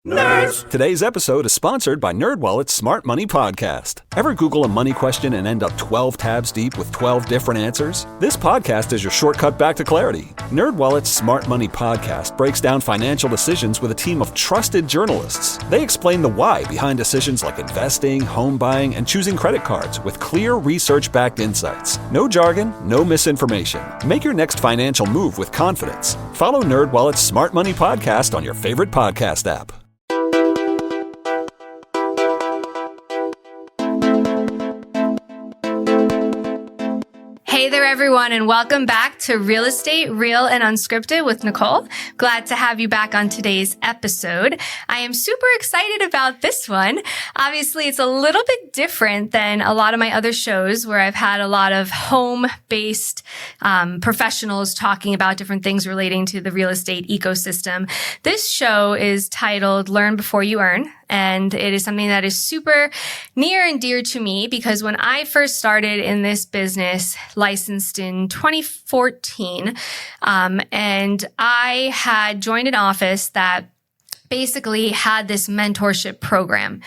Nerds! Today's episode is sponsored by NerdWallet's Smart Money Podcast. Ever Google a money question and end up 12 tabs deep with 12 different answers? This podcast is your shortcut back to clarity. NerdWallet's Smart Money Podcast breaks down financial decisions with a team of trusted journalists. They explain the why behind decisions like investing, home buying, and choosing credit cards with clear research-backed insights. No jargon, no misinformation. Make your next financial move with confidence. Follow NerdWallet's Smart Money Podcast on your favorite podcast app. Hey there, everyone, and welcome back to Real Estate, Real and Unscripted with Nicole. Glad to have you back on today's episode. I am super excited about this one. Obviously, it's a little bit different than a lot of my other shows where I've had a lot of home-based professionals talking about different things relating to the real estate ecosystem. This show is titled Learn Before You Earn. And it is something that is super near and dear to me because when I first started in this business, licensed in 2014, and I had joined an office that basically had this mentorship program.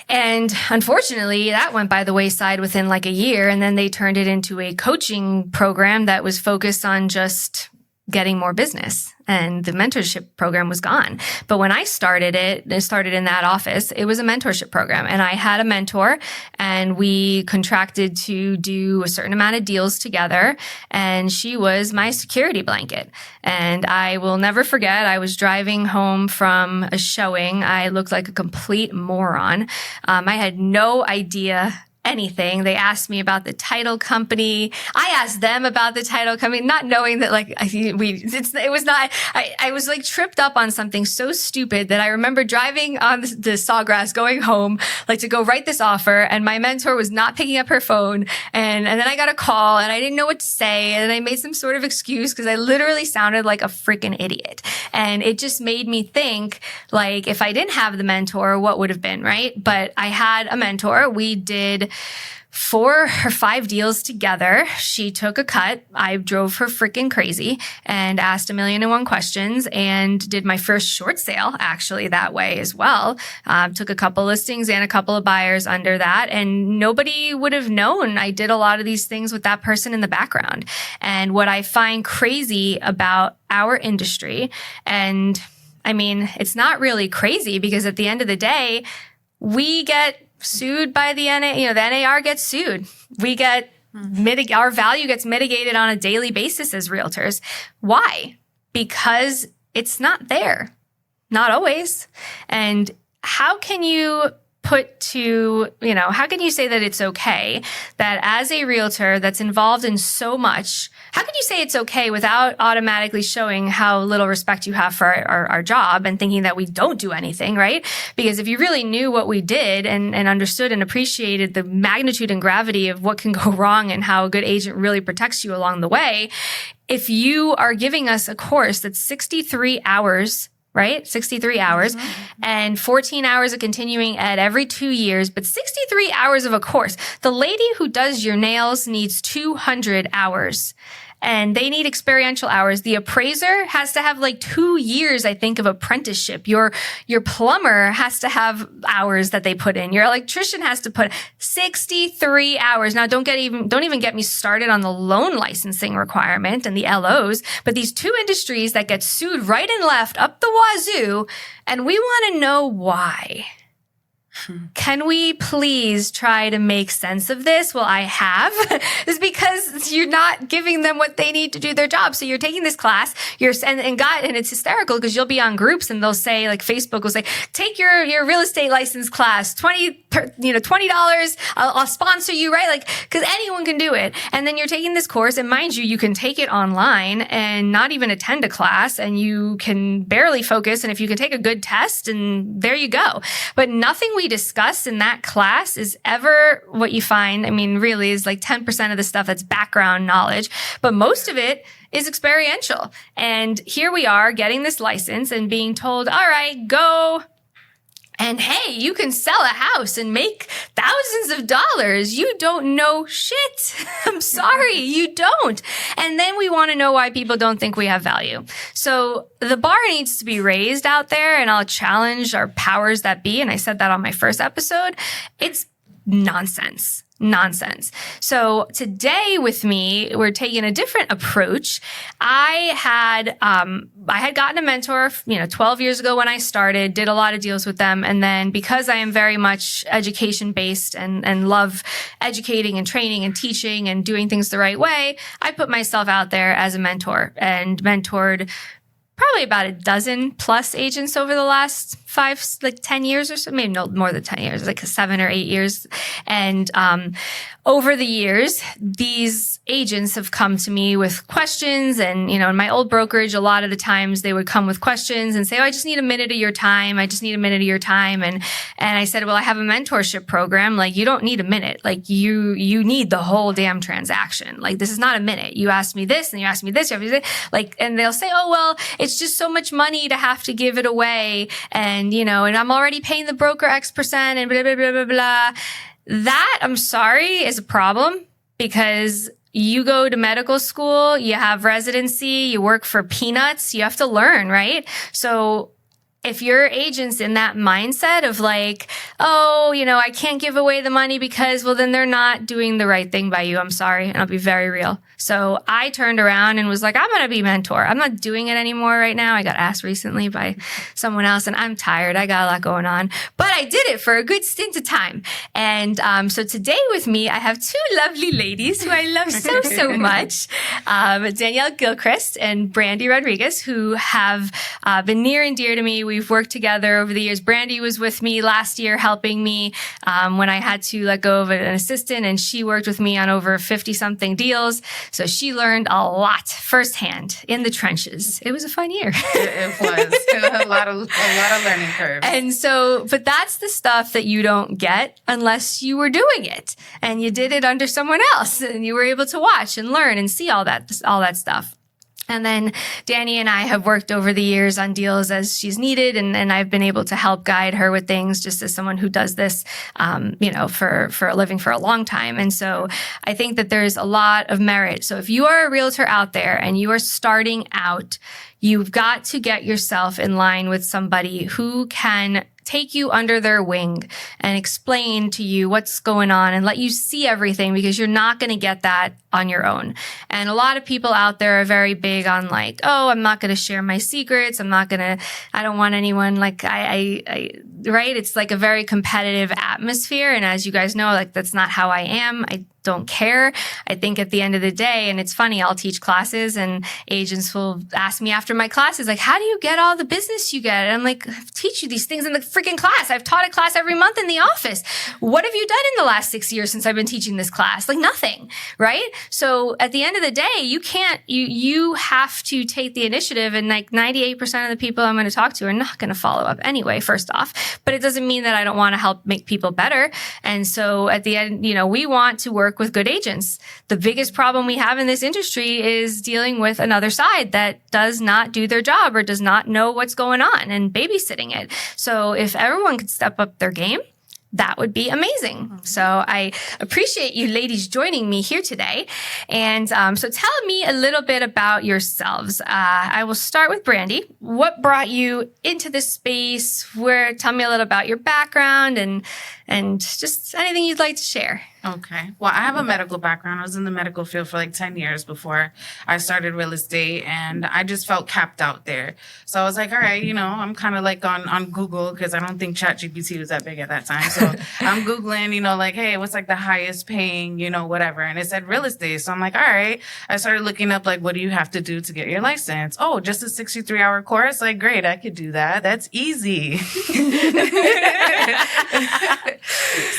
And unfortunately, that went by the wayside within like a year, and then they turned it into a coaching program that was focused on just getting more business, and the mentorship program was gone. But when I started in that office, it was a mentorship program, and I had a mentor, and we contracted to do a certain amount of deals together, and she was my security blanket. And I will never forget, I was driving home from a showing. I looked like a complete moron. I had no idea anything. They asked me about the title company. I asked them about the title company, not knowing that I was like tripped up on something so stupid that I remember driving on the Sawgrass going home, like to go write this offer. And my mentor was not picking up her phone. And then I got a call and I didn't know what to say. And I made some sort of excuse because I literally sounded like a freaking idiot. And it just made me think, like, if I didn't have the mentor, what would have been, right? But I had a mentor. We did 4 or 5 deals together. She took a cut. I drove her freaking crazy and asked 1,000,001 questions and did my first short sale actually that way as well. Took a couple listings and a couple of buyers under that. And nobody would have known I did a lot of these things with that person in the background. And what I find crazy about our industry, and I mean, it's not really crazy because at the end of the day, we get sued by the the NAR gets sued. We get our value gets mitigated on a daily basis as realtors. Why? Because it's not there. Not always. And how can you how can you say that it's okay that as a realtor that's involved in so much, how can you say it's okay without automatically showing how little respect you have for our job and thinking that we don't do anything, right? Because if you really knew what we did and understood and appreciated the magnitude and gravity of what can go wrong and how a good agent really protects you along the way, if you are giving us a course that's 63 hours, right? 63 hours and 14 hours of continuing ed every 2 years, but 63 hours of a course. The lady who does your nails needs 200 hours. And they need experiential hours. The appraiser has to have like 2 years, I think, of apprenticeship. Your plumber has to have hours that they put in. Your electrician has to put 63 hours. Now, don't even get me started on the loan licensing requirement and the LOs, but these 2 industries that get sued right and left up the wazoo, and we want to know why. Can we please try to make sense of this? Well, I have. It's because you're not giving them what they need to do their job. So you're taking this class, and it's hysterical because you'll be on groups and they'll say, like Facebook will say, take your real estate license class, $20, I'll sponsor you, right? Like, cause anyone can do it. And then you're taking this course, and mind you can take it online and not even attend a class, and you can barely focus. And if you can take a good test, and there you go. But nothing we discuss in that class is ever what you find. I mean, really is like 10% of the stuff that's background knowledge, but most of it is experiential. And here we are getting this license and being told, all right, go And hey, you can sell a house and make thousands of dollars. You don't know shit. I'm sorry, you don't. And then we want to know why people don't think we have value. So the bar needs to be raised out there, and I'll challenge our powers that be. And I said that on my first episode. It's nonsense. So today with me, we're taking a different approach. I had gotten a mentor, 12 years ago when I started, did a lot of deals with them. And then because I am very much education based and love educating and training and teaching and doing things the right way, I put myself out there as a mentor and mentored probably about a dozen plus agents over the last 10 years or so, maybe no more than 10 years, like 7 or 8 years. And over the years, these agents have come to me with questions. And, in my old brokerage, a lot of the times they would come with questions and say, oh, I just need a minute of your time. And I said, well, I have a mentorship program. Like, you don't need a minute. Like, you need the whole damn transaction. Like, this is not a minute. You asked me this and you asked me this. And they'll say, oh, well, it's just so much money to have to give it away. And I'm already paying the broker X percent and blah, blah, blah, blah, blah. That, I'm sorry, is a problem because you go to medical school, you have residency, you work for peanuts, you have to learn, right? So if your agent's in that mindset of like, oh, I can't give away the money because, well, then they're not doing the right thing by you. I'm sorry. And I'll be very real. So I turned around and was like, I'm going to be mentor. I'm not doing it anymore right now. I got asked recently by someone else and I'm tired. I got a lot going on, but I did it for a good stint of time. And so today with me, I have two lovely ladies who I love so much. Danielle Gilchrist and Brandy Rodriguez, who have been near and dear to me. We've worked together over the years. Brandy was with me last year helping me when I had to let go of an assistant, and she worked with me on over 50-something deals. So she learned a lot firsthand in the trenches. It was a fun year. It was a lot of learning curves. And so, but that's the stuff that you don't get unless you were doing it and you did it under someone else and you were able to watch and learn and see all that stuff. And then Danny and I have worked over the years on deals as she's needed, and I've been able to help guide her with things just as someone who does this, for a living for a long time. And so I think that there's a lot of merit. So if you are a realtor out there and you are starting out, you've got to get yourself in line with somebody who can take you under their wing and explain to you what's going on and let you see everything, because you're not going to get that on your own. And a lot of people out there are very big on like, oh, I'm not going to share my secrets. I don't want anyone like right? It's like a very competitive atmosphere. And as you guys know, like that's not how I am. I don't care. I think at the end of the day, and it's funny, I'll teach classes and agents will ask me after my classes, like, how do you get all the business you get? And I'm like, I teach you these things in the freaking class. I've taught a class every month in the office. What have you done in the last 6 years since I've been teaching this class? Like nothing, right? So at the end of the day, you have to take the initiative, and like 98% of the people I'm going to talk to are not going to follow up anyway, first off. But it doesn't mean that I don't want to help make people better. And so at the end, we want to work with good agents. The biggest problem we have in this industry is dealing with another side that does not do their job or does not know what's going on and babysitting it. So if everyone could step up their game, that would be amazing. So I appreciate you ladies joining me here today. And so tell me a little bit about yourselves. I will start with Brandy. What brought you into this space? Tell me a little about your background and just anything you'd like to share. Okay. Well, I have a medical background. I was in the medical field for like 10 years before I started real estate, and I just felt capped out there. So I was like, all right, I'm kind of like on Google, because I don't think ChatGPT was that big at that time. So I'm Googling, like, hey, what's like the highest paying, whatever. And it said real estate. So I'm like, all right. I started looking up, like, what do you have to do to get your license? Oh, just a 63-hour course? Like, great, I could do that. That's easy.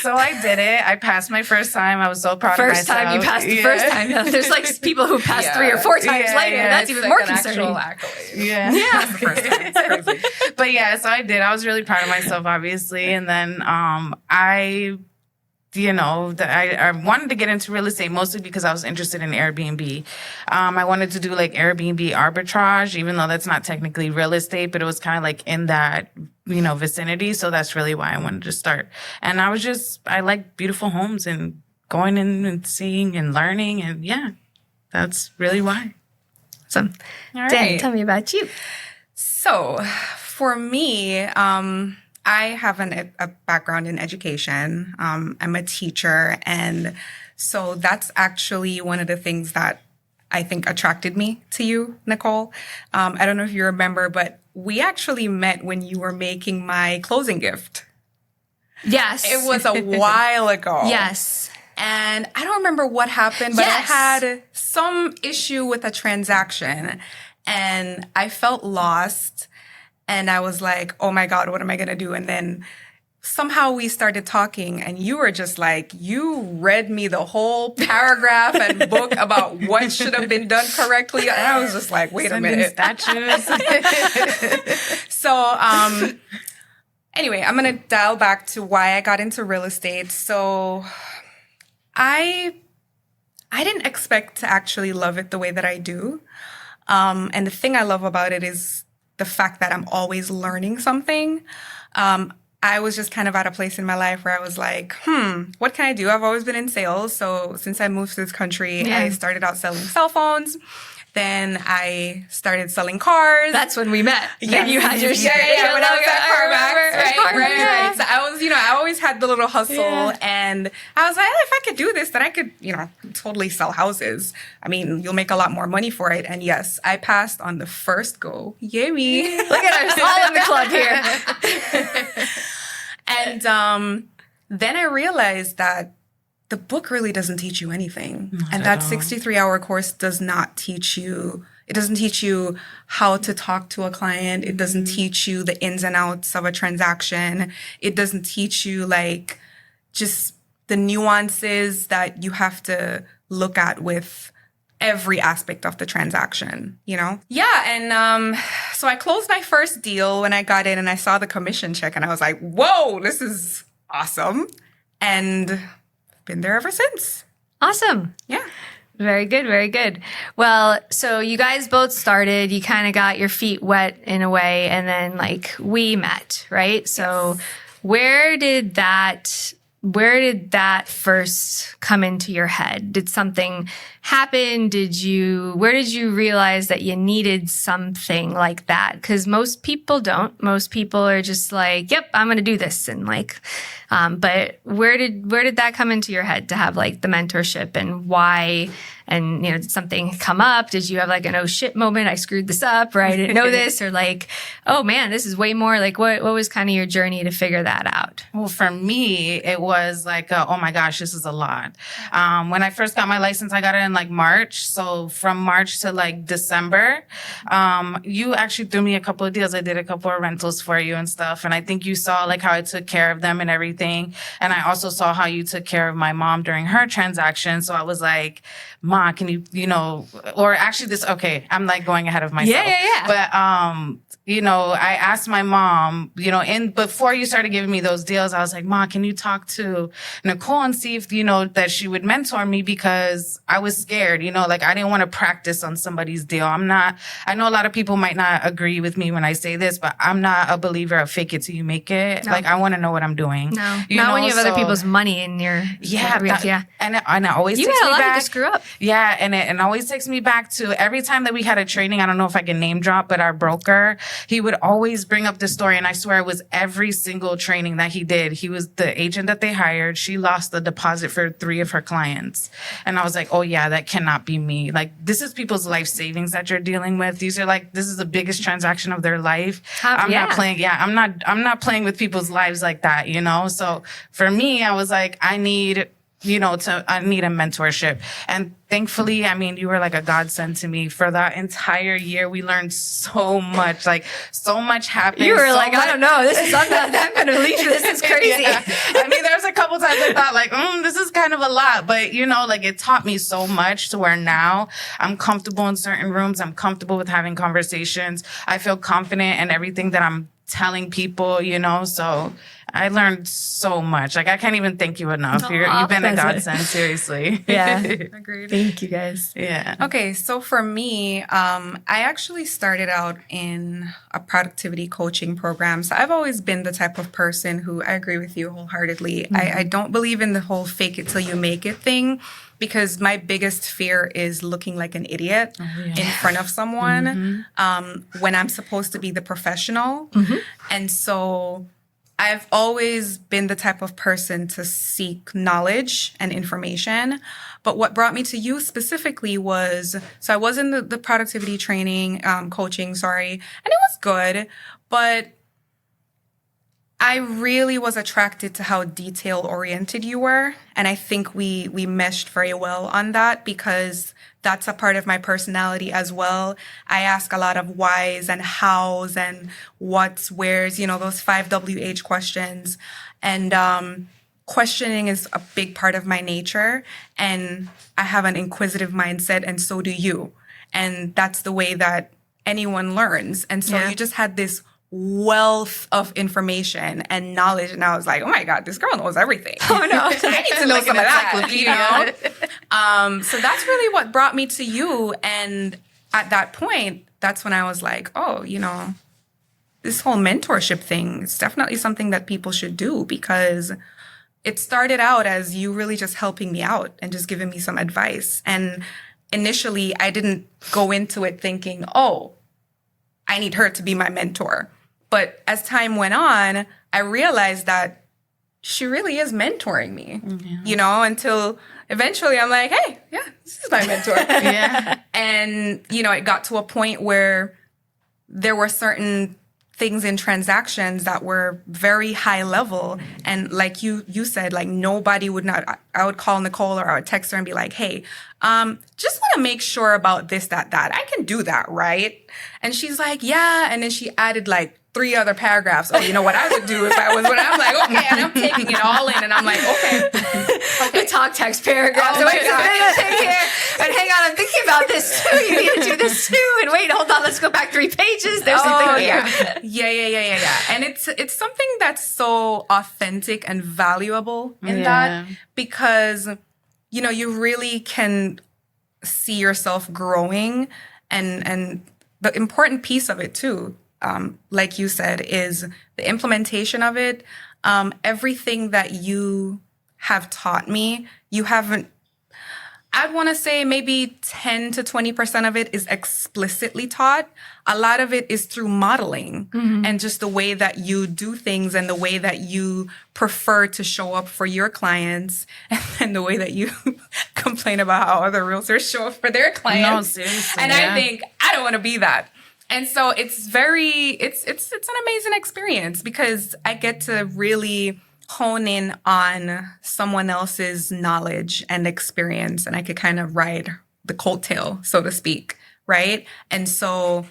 So I did it. I passed my first time. I was so proud of myself. First time you passed the first time. There's like people who passed 3 or 4 times later. That's even more concerning. Yeah. Yeah. The first time. It's crazy. But yeah, so I did. I was really proud of myself, obviously. And then I I wanted to get into real estate mostly because I was interested in Airbnb. I wanted to do like Airbnb arbitrage, even though that's not technically real estate, but it was kind of like in that, vicinity. So that's really why I wanted to start. And I like beautiful homes and going in and seeing and learning. And yeah, that's really why. Awesome. All Dan, right. tell me about you. So for me, I have a background in education. I'm a teacher. And so that's actually one of the things that I think attracted me to you, Nicole. I don't know if you remember, but we actually met when you were making my closing gift. Yes. It was a while ago. Yes. And I don't remember what happened, but Yes. I had some issue with a transaction and I felt lost. And I was like, oh my God, what am I going to do? And then somehow we started talking and you were just like, you read me the whole paragraph and book about what should have been done correctly. And I was just like, wait a minute. Statues. So, anyway, I'm going to dial back to why I got into real estate. So I didn't expect to actually love it the way that I do. And the thing I love about it is the fact that I'm always learning something. I was just kind of at a place in my life where I was like, what can I do? I've always been in sales. So since I moved to this country, Yeah. I started out selling cell phones. Then I started selling cars. That's when we met. And you had your shirt. Yeah, when I was at CarMax. remember. Right. So I was, I always had the little hustle. Yeah. And I was like, if I could do this, then I could, totally sell houses. I mean, you'll make a lot more money for it. And yes, I passed on the first go. Yay me. Look at us all in the club here. And then I realized that the book really doesn't teach you anything. And that 63-hour course does not teach you, it doesn't teach you how to talk to a client. It doesn't teach you the ins and outs of a transaction. It doesn't teach you like just the nuances that you have to look at with every aspect of the transaction, Yeah. And so I closed my first deal when I got in and I saw the commission check and I was like, whoa, this is awesome. And been there ever since. Awesome. Yeah. Very good. Very good. Well, so you guys both started, you kind of got your feet wet in a way, and then we met, right? So where did that first come into your head? Did something happen? Where did you realize that you needed something like that? Because most people don't. Most people are just like, yep, I'm going to do this. And but where did that come into your head to have the mentorship and why? And, did something come up? Did you have an oh shit moment? I screwed this up, or I didn't know this, or oh man, this is way more what was kind of your journey to figure that out? Well, for me, it was oh my gosh, this is a lot. When I first got my license, I got it in March. So from March to December, you actually threw me a couple of deals. I did a couple of rentals for you and stuff. And I think you saw how I took care of them and everything. And I also saw how you took care of my mom during her transaction. So I was like, Ma, can you, or actually okay, I'm going ahead of myself. Yeah. But, I asked my mom, before you started giving me those deals, I was like, Ma, can you talk to Nicole and see if, that she would mentor me, because I was scared, I didn't want to practice on somebody's deal. I know a lot of people might not agree with me when I say this, but I'm not a believer of fake it till you make it. No. I want to know what I'm doing. No, not when you have other people's money in your yeah. And it always you takes had a me lot back. to screw up. Yeah, and it always takes me back to every time that we had a training. I don't know if I can name drop, but our broker, he would always bring up the story, and I swear it was every single training that he did. He was the agent that they hired. She lost the deposit for 3 of her clients, and I was like, oh yeah, that cannot be me. This is people's life savings that you're dealing with. These are this is the biggest transaction of their life. I'm not playing. Yeah, I'm not playing with people's lives like that. So for me, I was like, I need I need a mentorship. And thankfully, you were a godsend to me for that entire year. We learned so much, so much happened. You were I don't know. I'm going to leave. This is crazy. Yeah. There was a couple times I thought this is kind of a lot, but it taught me so much to where now I'm comfortable in certain rooms. I'm comfortable with having conversations. I feel confident in everything that I'm telling people, so I learned so much. Like, I can't even thank you enough. Aw, You've been a that's godsend, seriously. Yeah. Agreed. Thank you guys. Yeah. Okay, so for me, I actually started out in a productivity coaching program. So I've always been the type of person who, I agree with you wholeheartedly. I don't believe in the whole fake it till you make it thing, because my biggest fear is looking like an idiot in front of someone when I'm supposed to be the professional. And so I've always been the type of person to seek knowledge and information. But what brought me to you specifically was, so I was in the productivity training, coaching, and it was good, but I really was attracted to how detail oriented you were. And I think we meshed very well on that, because that's a part of my personality as well. I ask a lot of whys and hows and what's, where's, those 5 WH questions. And questioning is a big part of my nature. And I have an inquisitive mindset, and so do you. And that's the way that anyone learns. And so you just had this wealth of information and knowledge, and I was like, oh my God, this girl knows everything. Oh no. I need to know some of that, So that's really what brought me to you. And at that point, that's when I was like, oh, this whole mentorship thing, it's definitely something that people should do, because it started out as you really just helping me out and just giving me some advice. And initially, I didn't go into it thinking, oh, I need her to be my mentor. But as time went on, I realized that she really is mentoring me, until eventually I'm like, hey, yeah, this is my mentor. And, it got to a point where there were certain things in transactions that were very high level. And like you said, like nobody would not, I would call Nicole or I would text her and be like, hey, just want to make sure about this, that. I can do that, right? And she's like, yeah. And then she added like 3 other paragraphs. Oh, what I would do if I was, when I'm like, okay, and I'm taking it all in, and I'm like, okay. The talk text paragraphs. Oh my God. And hang on, I'm thinking about this too. You need to do this too. And wait, hold on, let's go back 3 pages. There's something here. Yeah. And it's something that's so authentic and valuable in that, because, you really can see yourself growing, and the important piece of it too, like you said, is the implementation of it. Everything that you have taught me, you haven't, I'd want to say maybe 10 to 20% of it is explicitly taught. A lot of it is through modeling and just the way that you do things and the way that you prefer to show up for your clients, and then the way that you complain about how other realtors show up for their clients. No, seriously. And I think I don't want to be that. And so it's an amazing experience, because I get to really hone in on someone else's knowledge and experience, and I could kind of ride the coattail, so to speak, right? And so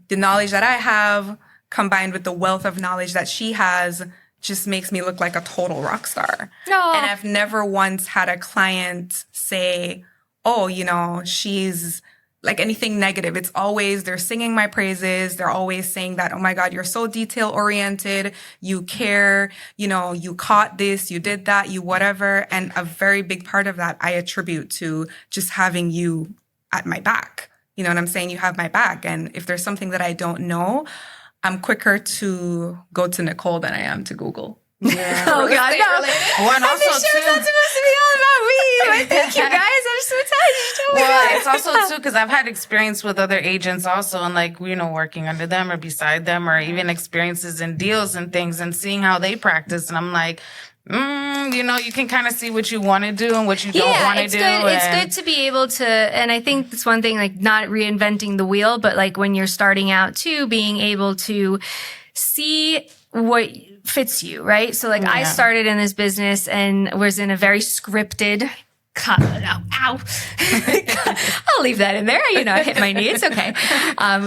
the knowledge that I have combined with the wealth of knowledge that she has just makes me look like a total rock star. No. And I've never once had a client say, oh, she's like anything negative. It's always, they're singing my praises. They're always saying that, oh my God, you're so detail oriented. You care, you caught this, you did that, you whatever. And a very big part of that I attribute to just having you at my back. You know what I'm saying? You have my back. And if there's something that I don't know, I'm quicker to go to Nicole than I am to Google. Yeah. Oh God, no. Well, and also This show's not supposed to be all about me. Thank you guys. I'm so touched. Oh my Well, God. it's also too because I've had experience with other agents also, and like working under them or beside them, or even experiences in deals and things, and seeing how they practice. And I'm like, you can kind of see what you want to do and what you don't want to do. It's good to be able to, and I think that's one thing, like not reinventing the wheel, but like when you're starting out too, being able to see what fits you, right? So like I started in this business and was in a very scripted, I'll leave that in there. I hit my knee. It's okay.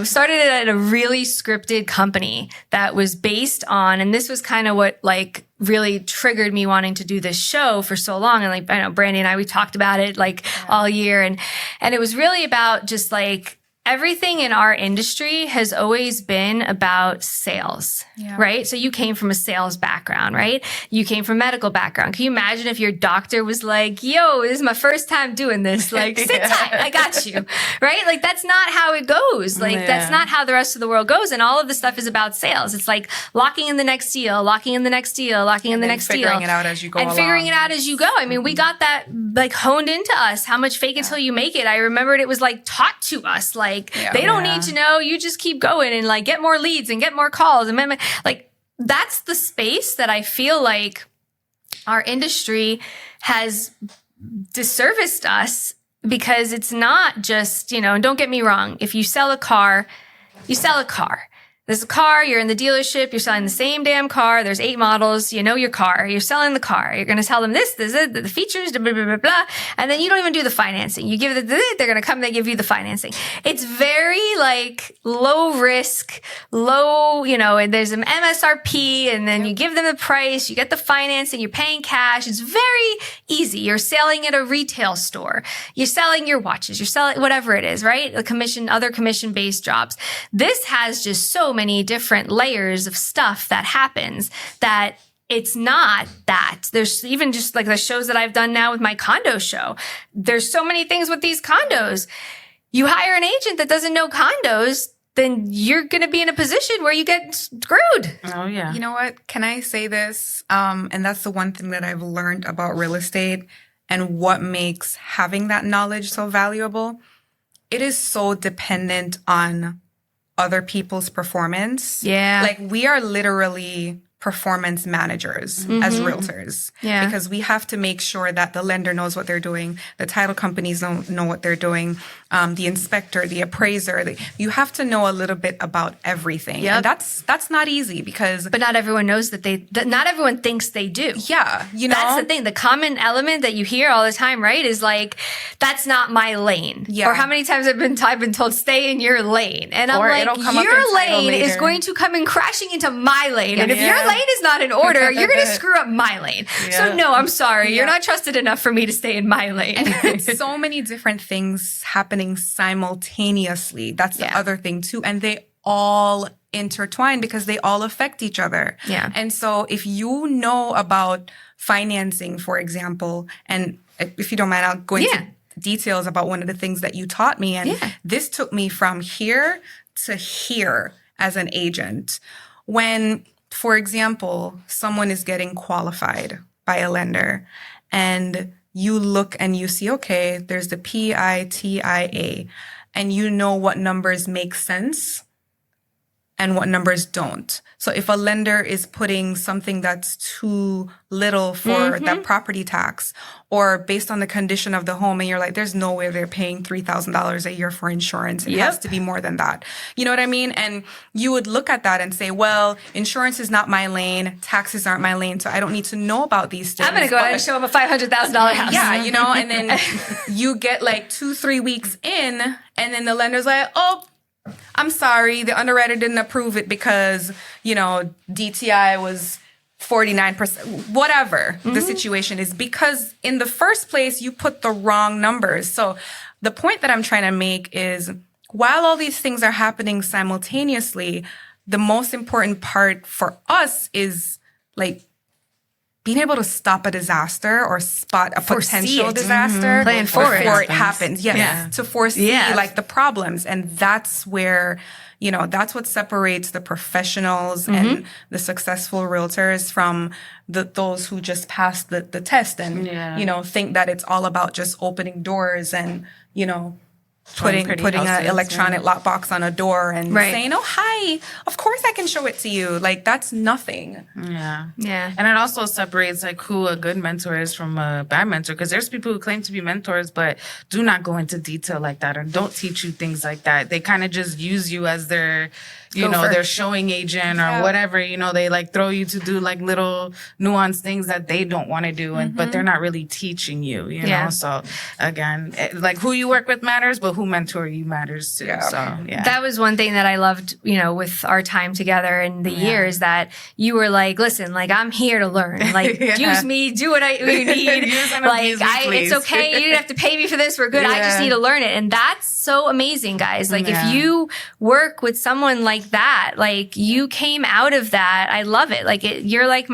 Started it at a really scripted company that was based on, and this was kind of what like really triggered me wanting to do this show for so long. And like, I know Brandy and I, we talked about it like all year. And it was really about just like everything in our industry has always been about sales, right? So you came from a sales background, right? You came from medical background. Can you imagine if your doctor was like, yo, this is my first time doing this. Like, sit tight, I got you, right? Like, that's not how it goes. Like, that's not how the rest of the world goes. And all of this stuff is about sales. It's like locking in the next deal, locking in the next deal, locking in the next deal. Figuring it out as you go and along. figuring it out as you go. I mean, we got that like honed into us. How much fake it till you make it. I remembered it was like taught to us. Like, they don't need to know. You just keep going and like get more leads and get more calls. And like, that's the space that I feel like our industry has disserviced us, because it's not just, you know, and don't get me wrong. If you sell a car, you sell a car. There's a car, you're in the dealership, you're selling the same damn car. There's 8 models, you know your car, you're selling the car. You're going to tell them this, the features, blah, blah, blah, blah. And then you don't even do the financing. You give they're going to come, they give you the financing. It's very like low risk, low, you know, and there's an MSRP, and then you give them the price, you get the financing, you're paying cash. It's very easy. You're selling at a retail store. You're selling your watches, you're selling whatever it is, right? Other commission-based jobs. This has just so many different layers of stuff that happens that it's not that. There's even just like the shows that I've done now with my condo show. There's so many things with these condos. You hire an agent that doesn't know condos, then you're going to be in a position where you get screwed. Oh, yeah. You know what? Can I say this? And that's the one thing that I've learned about real estate and what makes having that knowledge so valuable. It is so dependent on other people's performance. Yeah. Like, we are literally performance managers as realtors. Yeah. Because we have to make sure that the lender knows what they're doing, the title companies don't know what they're doing, the inspector, the appraiser. You have to know a little bit about everything. Yep. And that's not easy, because But not everyone knows that not everyone thinks they do. yeah, you know, That's the thing. The common element that you hear all the time, right, is like, that's not my lane. Yeah. Or how many times I've been told, stay in your lane. And I'm Or like, it'll come up your in title lane is later. going to come in crashing into my lane. And if Yeah. your lane is not in order, you're going to screw up my lane. So Yeah. no, I'm sorry. You're Yeah. not trusted enough for me to stay in my lane. it's so many different things happening simultaneously. That's the Yeah. other thing too. And they all intertwine because they all affect each other. Yeah. And so if you know about financing, for example, and if you don't mind, I'll go into Yeah. details about one of the things that you taught me. And Yeah. this took me from here to here as an agent. When, for example, someone is getting qualified by a lender and you look and you see, okay, there's the PITIA, and you know what numbers make sense and what numbers don't. So if a lender is putting something that's too little for that property tax, or based on the condition of the home, and you're like, there's no way they're paying $3,000 a year for insurance. It has to be more than that. You know what I mean? And you would look at that and say, well, insurance is not my lane. Taxes aren't my lane. So I don't need to know about these things. I'm going to go ahead and show him a $500,000 house. Yeah, you know, and then you get like 2-3 weeks in, and then the lender's like, oh, I'm sorry, the underwriter didn't approve it because, you know, DTI was 49%, whatever the situation is, because in the first place, you put the wrong numbers. So the point that I'm trying to make is, while all these things are happening simultaneously, the most important part for us is like being able to stop a disaster or spot a potential it. disaster Plan for it. before it happens. Yes, Yeah. to foresee Yeah. like the problems. And that's where, you know, that's what separates the professionals and the successful realtors from those who just pass the test and, you know, think that it's all about just opening doors and, you know, putting pretty an houses, electronic lockbox on a door and Right. saying, oh, hi, of course I can show it to you. Like, that's nothing. Yeah. Yeah. And it also separates like who a good mentor is from a bad mentor, because there's people who claim to be mentors but do not go into detail like that or don't teach you things like that. They kind of just use you as their Gopher. their showing agent or whatever, they like throw you to do like little nuanced things that they don't want to do. And, but they're not really teaching you, Yeah. know? So again, like who you work with matters, but who mentor you matters too. Yeah. So yeah. That was one thing that I loved, with our time together in the years, that you were like, listen, like I'm here to learn. Like use me, do what you need. Use and Like abuse me, please. it's okay. You didn't have to pay me for this. We're good. I just Yeah. need to learn it. And that's so amazing, guys. Like Yeah. if you work with someone like that, like you came out of that. I love it. Like you're like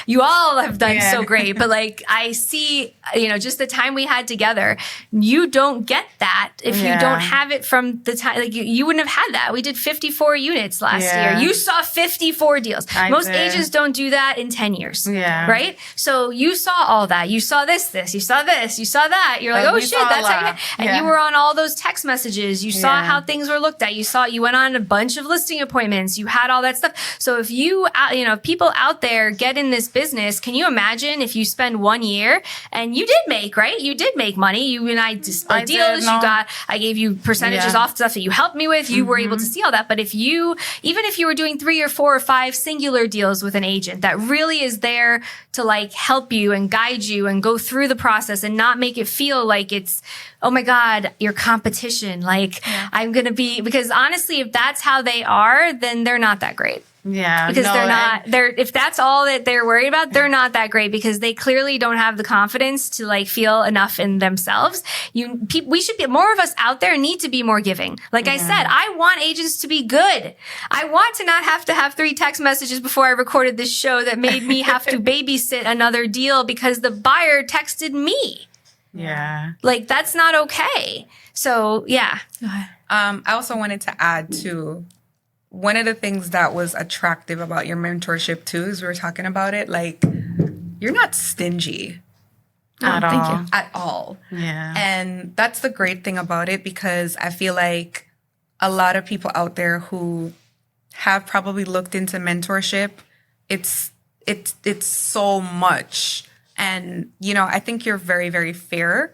you all have done Yeah. so great, but like I see, just the time we had together, you don't get that if you Yeah. don't have it from the time, like you wouldn't have had that. We did 54 units last Yeah. year. You saw 54 deals. I Most did. agents don't do that in 10 years. Yeah. Right? So you saw all that. You saw this, you saw this, you saw that. You're like, Like, oh we shit, saw a that's how you, lot. and Yeah. you were on all those text messages. You saw Yeah. how things were looked at. You went on a bunch of listing appointments. You had all that stuff. So if if people out there get in this business, can you imagine if you spend 1 year and you did make, right? You did make money. You and I just I deals. did, no. I gave you percentages Yeah. off stuff that you helped me with. You were able to see all that. But even if you were doing 3 or 4 or 5 singular deals with an agent that really is there to like help you and guide you and go through the process and not make it feel like it's, oh my God, your competition. Like I'm going to be, because honestly, if that's how they are, then they're not that great. Yeah. Because no, if that's all that they're worried about, they're not that great because they clearly don't have the confidence to like feel enough in themselves. We should be, more of us out there need to be more giving. Like I said, I want agents to be good. I want to not have to have 3 text messages before I recorded this show that made me have to babysit another deal because the buyer texted me. Yeah. Like that's not okay. So yeah. Go ahead. I also wanted to add to one of the things that was attractive about your mentorship too, is we were talking about it, like you're not stingy At all. thank you. at all. Yeah. And that's the great thing about it, because I feel like a lot of people out there who have probably looked into mentorship, it's so much. And, I think you're very, very fair,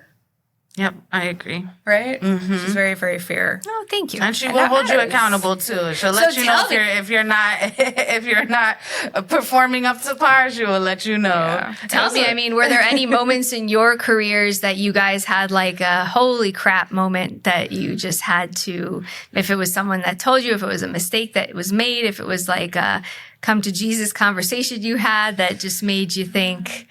Yep. I agree. right? She's very, very fair. Oh, thank you. And she And will that hold you matters. accountable too. She'll let you know tell me. if you're not if you're not performing up to par. She will let you know. Yeah. Tell me, I mean, were there any moments in your careers that you guys had like a holy crap moment that you just had to, if it was someone that told you, if it was a mistake that was made, if it was like a come to Jesus conversation you had that just made you think,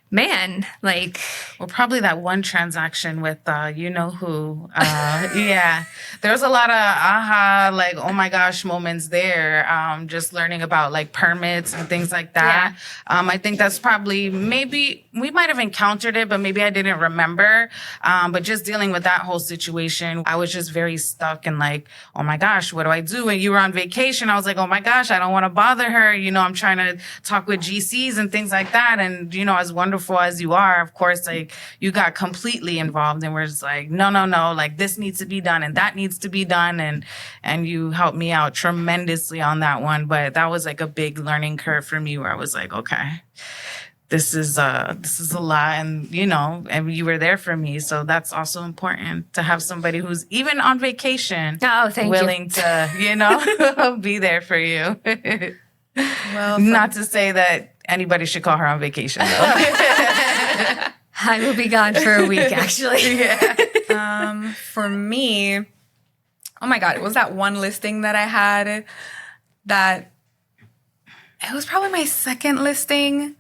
man, like, Well, probably that one transaction with you know who. Yeah, there's a lot of aha, like oh my gosh moments there. Just learning about like permits and things like that. I think that's probably maybe we might have encountered it, but maybe I didn't remember. But just dealing with that whole situation, I was just very stuck and like, oh my gosh, what do I do? And you were on vacation. I was like, oh my gosh, I don't want to bother her. I'm trying to talk with GCs and things like that. And as wonderful as you are, of course, like you got completely involved and we're just like, no, like this needs to be done and that needs to be done. And you helped me out tremendously on that one. But that was like a big learning curve for me where I was like, okay, this is a lot. And, and you were there for me. So that's also important to have somebody who's even on vacation, oh, thank you. willing to, be there for you. Well, Not to say that anybody should call her on vacation though. I will be gone for a week, actually. for me, oh my God, it was that one listing that I had that it was probably my second listing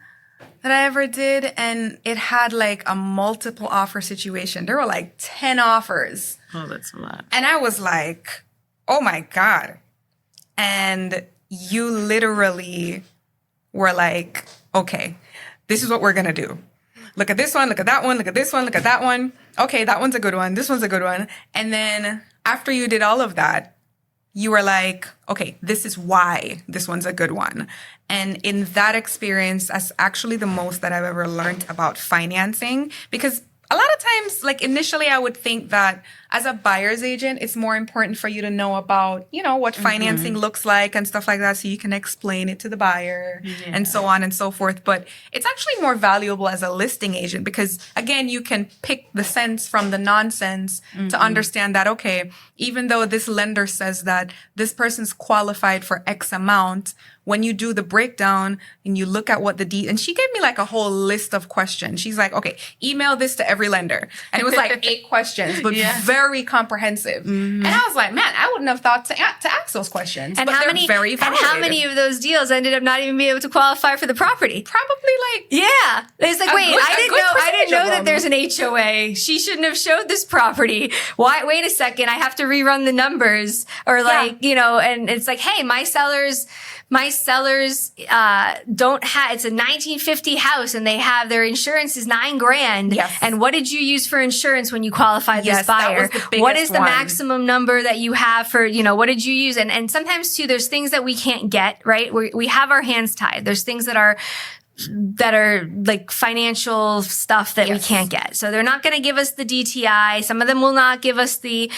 that I ever did. And it had like a multiple offer situation. There were like 10 offers. Oh, that's a lot. And I was like, oh my God. And you literally were like, okay, this is what we're going to do. Look at this one, look at that one, look at this one, look at that one. Okay, that one's a good one. This one's a good one. And then after you did all of that, you were like, okay, this is why this one's a good one. And in that experience, that's actually the most that I've ever learned about financing, because a lot of times, like initially I would think that as a buyer's agent, it's more important for you to know about, what financing looks like and stuff like that, so you can explain it to the buyer and so on and so forth. But it's actually more valuable as a listing agent because, again, you can pick the sense from the nonsense to understand that, okay, even though this lender says that this person's qualified for X amount, when you do the breakdown and you look at what and she gave me like a whole list of questions. She's like, okay, email this to every lender. And it was like 8 questions, but very comprehensive. And I was like, man, I wouldn't have thought to ask those questions. And but how many? Very and how many of those deals ended up not even being able to qualify for the property? Probably like It's like, wait, I didn't know that there's an HOA. She shouldn't have showed this property. Why? Wait a second, I have to rerun the numbers, or and it's like, hey, my sellers don't have, it's a 1950 house and they have, their insurance is $9,000. Yes. And what did you use for insurance when you qualified this buyer? That was the biggest what is the one. maximum number that you have for, what did you use? And sometimes too, there's things that we can't get, right? We have our hands tied. There's things that are like financial stuff that we can't get. So they're not going to give us the DTI. Some of them will not give us the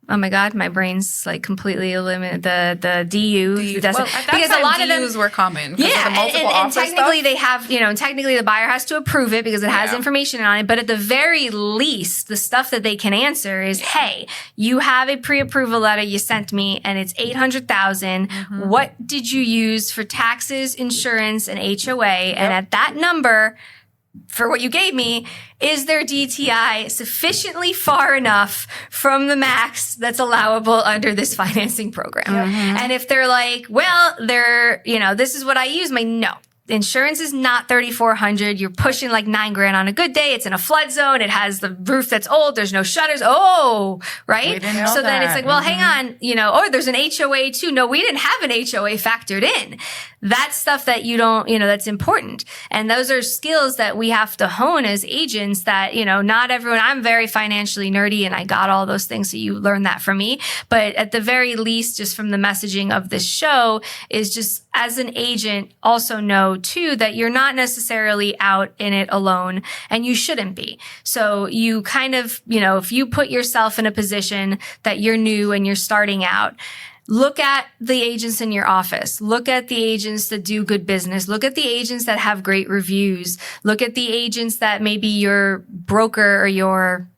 oh my God, my brain's like completely eliminated the DU. Well, at that because time, a lot of them DUs were common. Yeah, and technically stuff. they have, technically the buyer has to approve it because it has information on it. But at the very least, the stuff that they can answer is, hey, you have a pre-approval letter you sent me and it's $800,000. What did you use for taxes, insurance, and HOA? And at that number, for what you gave me, is their DTI sufficiently far enough from the max that's allowable under this financing program? And if they're like, well, this is what I use, no. Insurance is not $3,400. You're pushing like $9,000 on a good day. It's in a flood zone. It has the roof that's old. There's no shutters. Oh, right. We didn't know so then that. it's like, well, hang on, there's an HOA too. No, we didn't have an HOA factored in. That's stuff that you don't, that's important. And those are skills that we have to hone as agents that, not everyone, I'm very financially nerdy and I got all those things. So you learn that from me. But at the very least, just from the messaging of this show is just as an agent, also know too that you're not necessarily out in it alone and you shouldn't be. So you kind of, if you put yourself in a position that you're new and you're starting out, look at the agents in your office. Look at the agents that do good business. Look at the agents that have great reviews. Look at the agents that maybe your broker or your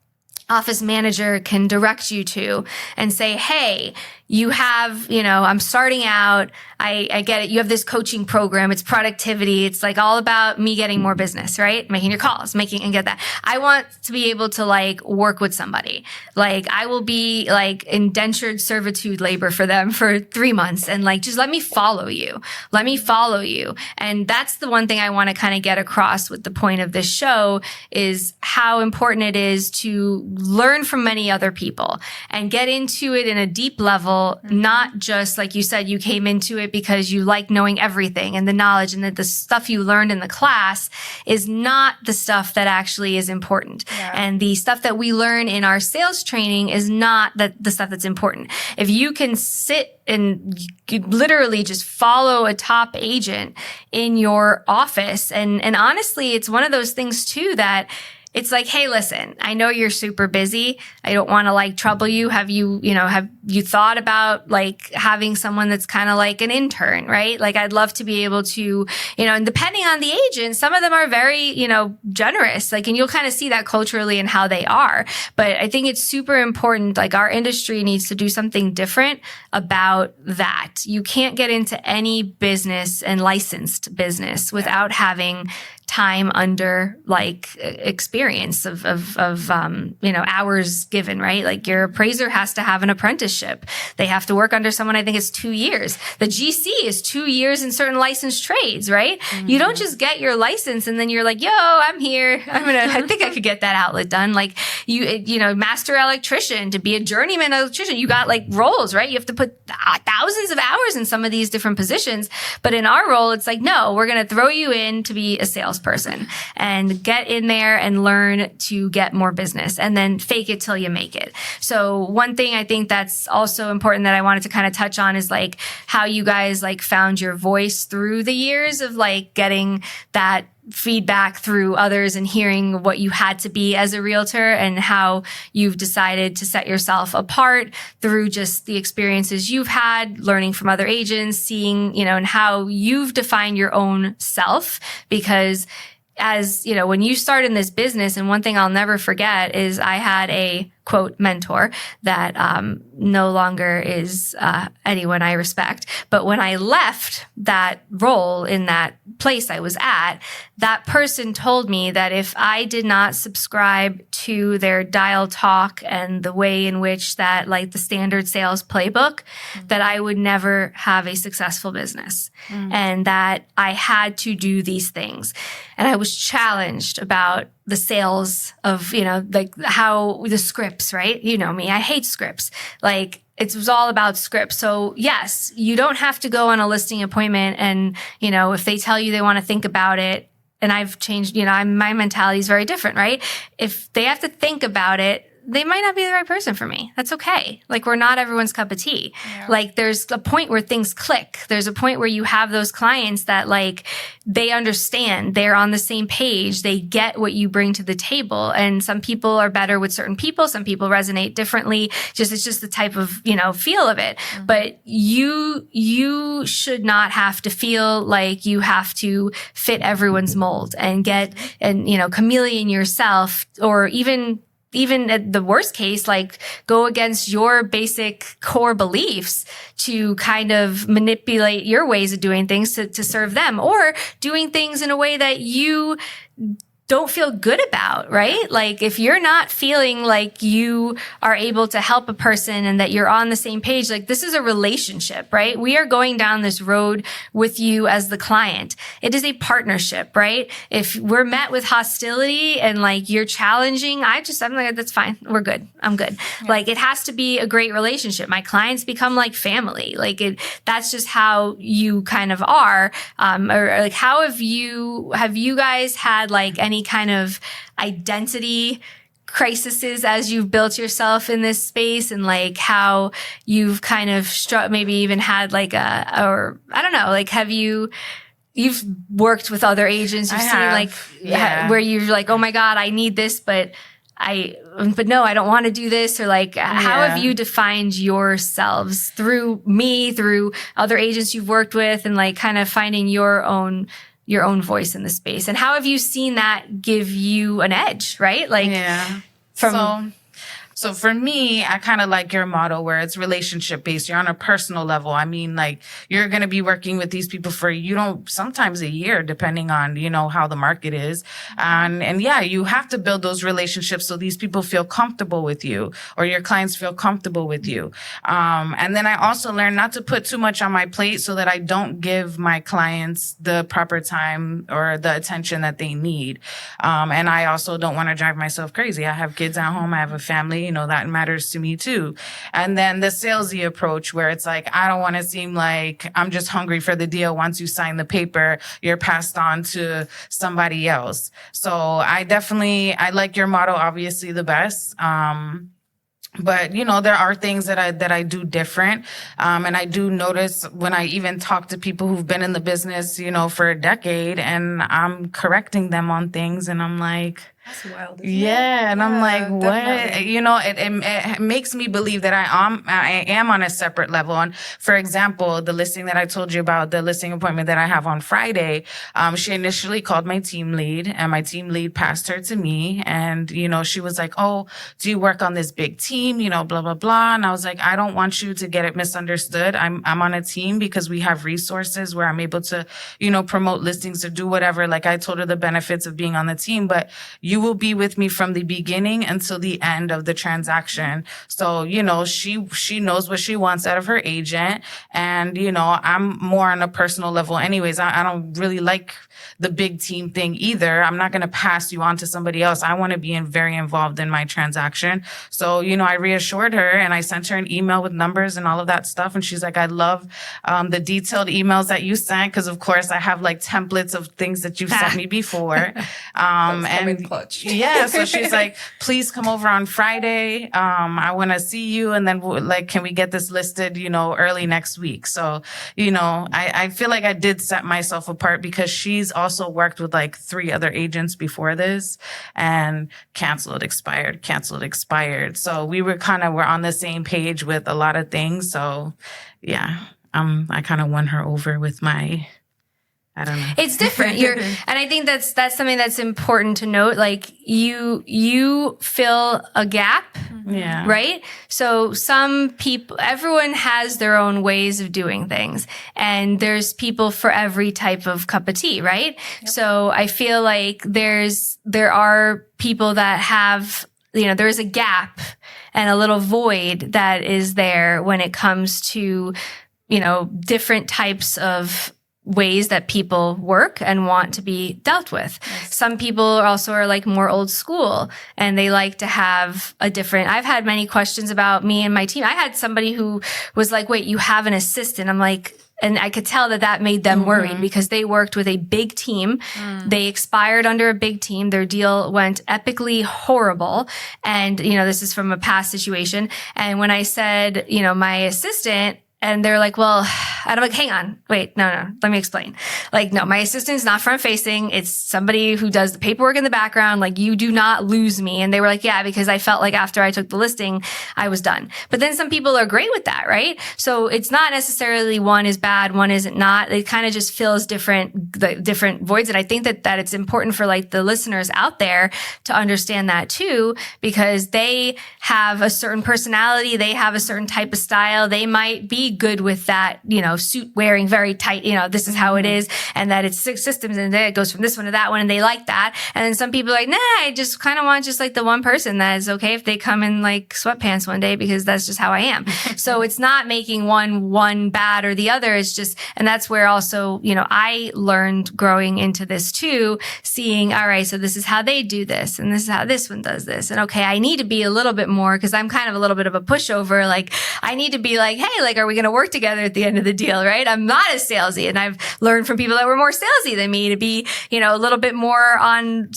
office manager can direct you to and say, hey, you have, I'm starting out. I get it. You have this coaching program. It's productivity. It's like all about me getting more business, right? Making your calls, and get that. I want to be able to like work with somebody. Like I will be like indentured servitude labor for them for 3 months and like, just let me follow you. Let me follow you. And that's the one thing I want to kind of get across with the point of this show is how important it is to learn from many other people and get into it in a deep level, not just like you said, you came into it because you like knowing everything and the knowledge and that the stuff you learned in the class is not the stuff that actually is important. Yeah. And the stuff that we learn in our sales training is not the stuff that's important. If you can sit and you literally just follow a top agent in your office, and honestly, it's one of those things too that it's like, hey, listen, I know you're super busy. I don't want to like trouble you. Have you thought about like having someone that's kind of like an intern, right? Like I'd love to be able to, and depending on the agent, some of them are very, generous, like, and you'll kind of see that culturally in how they are. But I think it's super important. Like our industry needs to do something different about that. You can't get into any business and licensed business without having time under like experience of hours given, right? Like your appraiser has to have an apprenticeship. They have to work under someone. I think it's 2 years. The GC is 2 years in certain licensed trades, right? Mm-hmm. You don't just get your license and then you're like, yo, I'm here. I think I could get that outlet done. Like master electrician, to be a journeyman electrician, you got like roles, right? You have to put thousands of hours in some of these different positions. But in our role, it's like, no, we're going to throw you in to be a salesperson and get in there and learn to get more business and then fake it till you make it. So one thing I think that's also important that I wanted to kind of touch on is like how you guys like found your voice through the years of like getting that feedback through others and hearing what you had to be as a realtor and how you've decided to set yourself apart through just the experiences you've had, learning from other agents, seeing, and how you've defined your own self. Because as, when you start in this business, and one thing I'll never forget is I had a quote mentor that no longer is anyone I respect. But when I left that role in that place I was at, that person told me that if I did not subscribe to their dial talk and the way in which that, like the standard sales playbook, that I would never have a successful business, and that I had to do these things. And I was challenged about the sales of, like how the scripts, right? You know me, I hate scripts. Like it was all about scripts. So yes, you don't have to go on a listing appointment and, if they tell you they want to think about it, and I've changed, my mentality is very different, right? If they have to think about it, they might not be the right person for me. That's okay. Like we're not everyone's cup of tea. Yeah. Like there's a point where things click. There's a point where you have those clients that like they understand, they're on the same page, they get what you bring to the table. And some people are better with certain people. Some people resonate differently. It's just the type of, feel of it. Mm-hmm. But you should not have to feel like you have to fit everyone's mold and chameleon yourself, or even at the worst case, like go against your basic core beliefs to kind of manipulate your ways of doing things to serve them, or doing things in a way that you don't feel good about, right? Like if you're not feeling like you are able to help a person and that you're on the same page, like this is a relationship, right? We are going down this road with you as the client. It is a partnership, right? If we're met with hostility and like you're challenging, I'm like, that's fine. We're good. I'm good. Yeah. Like it has to be a great relationship. My clients become like family. Like that's just how you kind of are. Or like, how have you guys had like any kind of identity crises as you've built yourself in this space, and like how you've kind of maybe even had like or I don't know, like you've worked with other agents, you've seen where you're like, oh my God, I need this, but no, I don't want to do this, or like, how have you defined yourselves through me, through other agents you've worked with, and like kind of finding your own voice in the space? And how have you seen that give you an edge, right? Like, So for me, I kind of like your model where it's relationship based. You're on a personal level. I mean, like you're going to be working with these people for, sometimes a year, depending on, how the market is. And yeah, you have to build those relationships so these people feel comfortable with you, or your clients feel comfortable with you. And then I also learned not to put too much on my plate so that I don't give my clients the proper time or the attention that they need. And I also don't want to drive myself crazy. I have kids at home. I have a family. That matters to me too. And then the salesy approach where it's like, I don't want to seem like I'm just hungry for the deal. Once you sign the paper, you're passed on to somebody else. So I like your model, obviously the best. But, there are things that I do different. And I do notice when I even talk to people who've been in the business, for a decade, and I'm correcting them on things, and I'm like, that's wild. And I'm like, what? Definitely. It makes me believe that I am on a separate level. And for example, the listing that I told you about, the listing appointment that I have on Friday, she initially called my team lead, and my team lead passed her to me. And, she was like, oh, do you work on this big team? Blah, blah, blah. And I was like, I don't want you to get it misunderstood. I'm on a team because we have resources where I'm able to, promote listings or do whatever. Like I told her the benefits of being on the team, but you will be with me from the beginning until the end of the transaction. So, she knows what she wants out of her agent. And, I'm more on a personal level anyways. I don't really like the big team thing either. I'm not going to pass you on to somebody else. I want to be very involved in my transaction. So, I reassured her, and I sent her an email with numbers and all of that stuff. And she's like, I love the detailed emails that you sent, because of course I have like templates of things that you've sent me before. And touched. Yeah, so she's like, please come over on Friday. I want to see you. And then can we get this listed, early next week? So, I feel like I did set myself apart because she's also worked with like 3 other agents before this, and canceled, expired. So we were on the same page with a lot of things. So yeah, I kind of won her over with I don't know. It's different. And I think that's something that's important to note. Like you fill a gap. Yeah. Right? So some people, everyone has their own ways of doing things, and there's people for every type of cup of tea, right? Yep. So I feel like there are people that have, there is a gap and a little void that is there when it comes to, different types of ways that people work and want to be dealt with. Yes. Some people also are like more old school, and they like to have I've had many questions about me and my team. I had somebody who was like, wait, you have an assistant? I'm like, and I could tell that made them worried because they worked with a big team. They expired under a big team. Their deal went epically horrible. And, this is from a past situation. And when I said, my assistant, and they're like, well, and I'm like, hang on, wait, no, let me explain. Like, no, my assistant's not front facing. It's somebody who does the paperwork in the background. Like, you do not lose me. And they were like, yeah, because I felt like after I took the listing, I was done. But then some people are great with that, right? So it's not necessarily one is bad, one isn't not. It kind of just fills the different voids. And I think that it's important for like the listeners out there to understand that too, because they have a certain personality. They have a certain type of style. They might be good with that, suit wearing very tight, this is how it is, and that it's 6 systems and then it goes from this one to that one, and they like that. And then some people are like, nah, I just kind of want just like the one person that is okay if they come in like sweatpants one day because that's just how I am. So it's not making one bad or the other. It's just, and that's where also, I learned growing into this too, seeing, all right, so this is how they do this, and this is how this one does this. And okay, I need to be a little bit more, because I'm kind of a little bit of a pushover. Like, I need to be like, hey, like, are we going to work together at the end of the deal, right? I'm not as salesy, and I've learned from people that were more salesy than me to be, a little bit more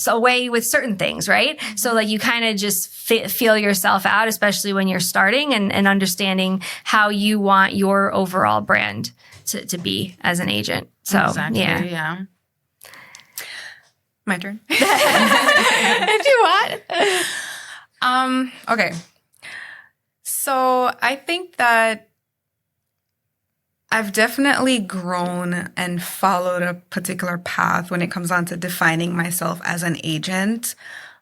away with certain things, right? So like you kind of just feel yourself out, especially when you're starting and understanding how you want your overall brand to be as an agent. So exactly, yeah. My turn. If you want. Okay. So I think that I've definitely grown and followed a particular path when it comes on to defining myself as an agent.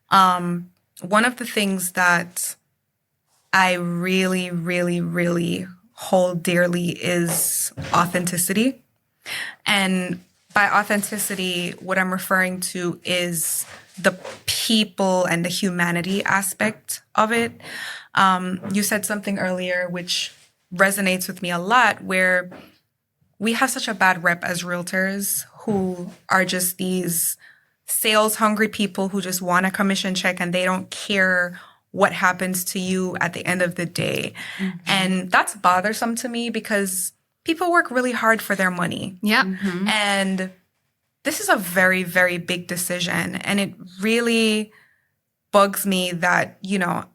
One of the things that I really, really, really hold dearly is authenticity. And by authenticity, what I'm referring to is the people and the humanity aspect of it. You said something earlier which resonates with me a lot, where we have such a bad rep as realtors who are just these sales hungry people who just want a commission check and they don't care what happens to you at the end of the day. Mm-hmm. And that's bothersome to me because people work really hard for their money. Yeah. Mm-hmm. And this is a very, very big decision. And it really bugs me that,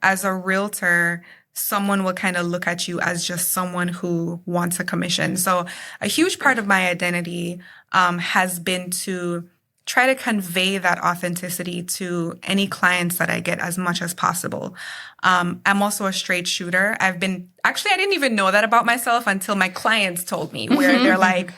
as a realtor, someone will kind of look at you as just someone who wants a commission. So a huge part of my identity has been to try to convey that authenticity to any clients that I get as much as possible. I'm also a straight shooter. I didn't even know that about myself until my clients told me, where they're like,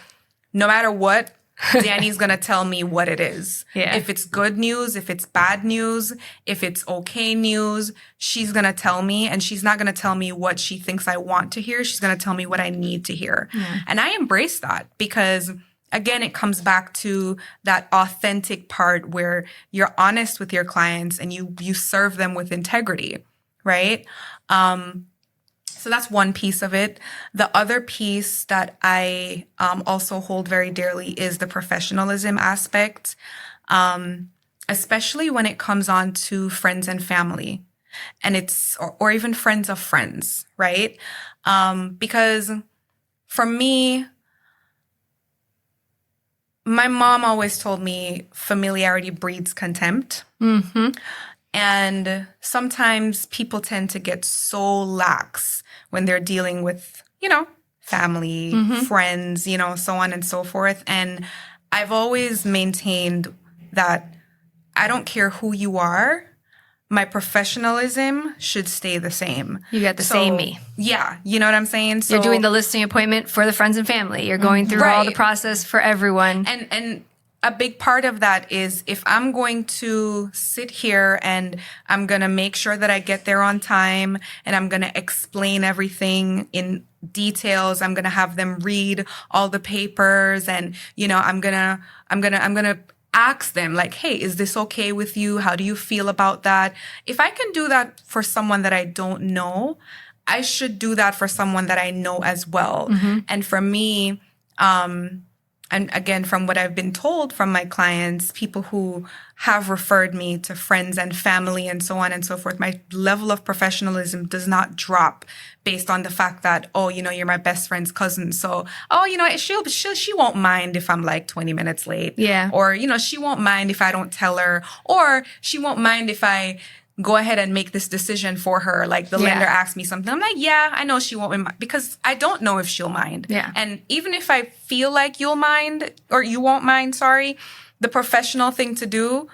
no matter what, Danny's going to tell me what it is. Yeah. If it's good news, if it's bad news, if it's okay news, she's going to tell me, and she's not going to tell me what she thinks I want to hear. She's going to tell me what I need to hear. Yeah. And I embrace that because, again, it comes back to that authentic part where you're honest with your clients and you serve them with integrity, right? So that's one piece of it. The other piece that I also hold very dearly is the professionalism aspect, especially when it comes on to friends and family, and or even friends of friends, right? Because for me, my mom always told me familiarity breeds contempt. Mm-hmm. And sometimes people tend to get so lax when they're dealing with, family, friends, so on and so forth. And I've always maintained that I don't care who you are, my professionalism should stay the same. You got the same me. Yeah, you know what I'm saying? So you're doing the listing appointment for the friends and family. You're going through all the process for everyone. And a big part of that is if I'm going to sit here and I'm going to make sure that I get there on time and I'm going to explain everything in details, I'm going to have them read all the papers and, I'm going to ask them like, hey, is this okay with you? How do you feel about that? If I can do that for someone that I don't know, I should do that for someone that I know as well. And for me, and again, from what I've been told from my clients, people who have referred me to friends and family and so on and so forth, my level of professionalism does not drop based on the fact that, you're my best friend's cousin. So, she won't mind if I'm like 20 minutes late. Yeah. Or, she won't mind if I don't tell her. Or she won't mind if I go ahead and make this decision for her. Like the lender asked me something. I'm like, yeah, I know she won't mind because I don't know if she'll mind. Yeah. And even if I feel like you'll mind or you won't mind, the professional thing to do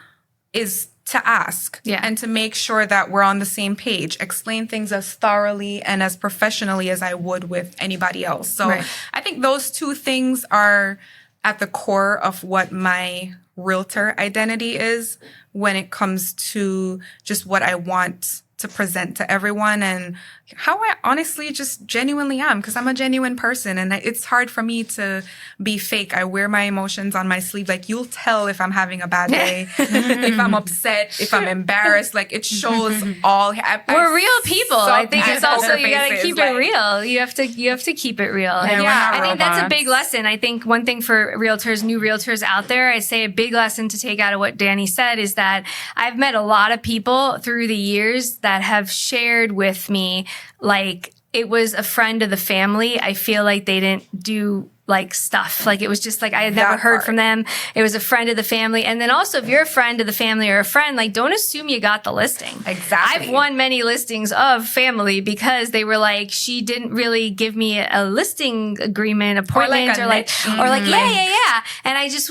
is to ask and to make sure that we're on the same page, explain things as thoroughly and as professionally as I would with anybody else. So I think those two things are at the core of what my realtor identity is when it comes to just what I want to present to everyone and how I honestly just genuinely am, because I'm a genuine person and it's hard for me to be fake. I wear my emotions on my sleeve. Like you'll tell if I'm having a bad day, if I'm upset, if I'm embarrassed, like it shows all. We're real people. I think it's also, you got to keep it real. You have to keep it real. Yeah, I think that's a big lesson. I think one thing for realtors, new realtors out there, I say a big lesson to take out of what Danny said is that I've met a lot of people through the years that have shared with me, like it was a friend of the family. I feel like they didn't do like stuff. Like it was just like I had never heard from them. It was a friend of the family. And then also if you're a friend of the family or a friend, like don't assume you got the listing. Exactly. I've won many listings of family because they were like, she didn't really give me a listing agreement appointment or like yeah. And I just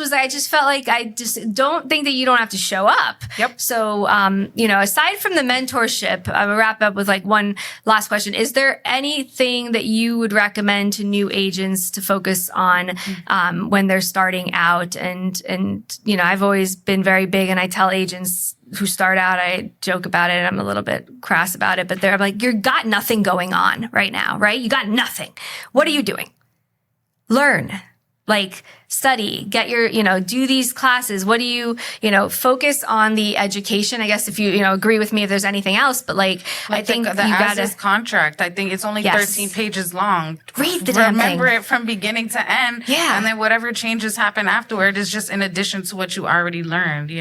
felt like I just don't think that you don't have to show up. Yep. So, aside from the mentorship, I'm gonna wrap up with like one last question. Is there anything that you would recommend to new agents to focus on when they're starting out? And I've always been very big, and I tell agents who start out, I joke about it, I'm a little bit crass about it, but they're like, you got nothing going on right now, right? You got nothing. What are you doing? Learn. Like study, get your, do these classes. What do you, focus on the education. I guess if you, agree with me if there's anything else, but I think the as-is contract, I think it's only 13 pages long. Read the damn thing. Remember it from beginning to end. Yeah. And then whatever changes happen afterward is just in addition to what you already learned,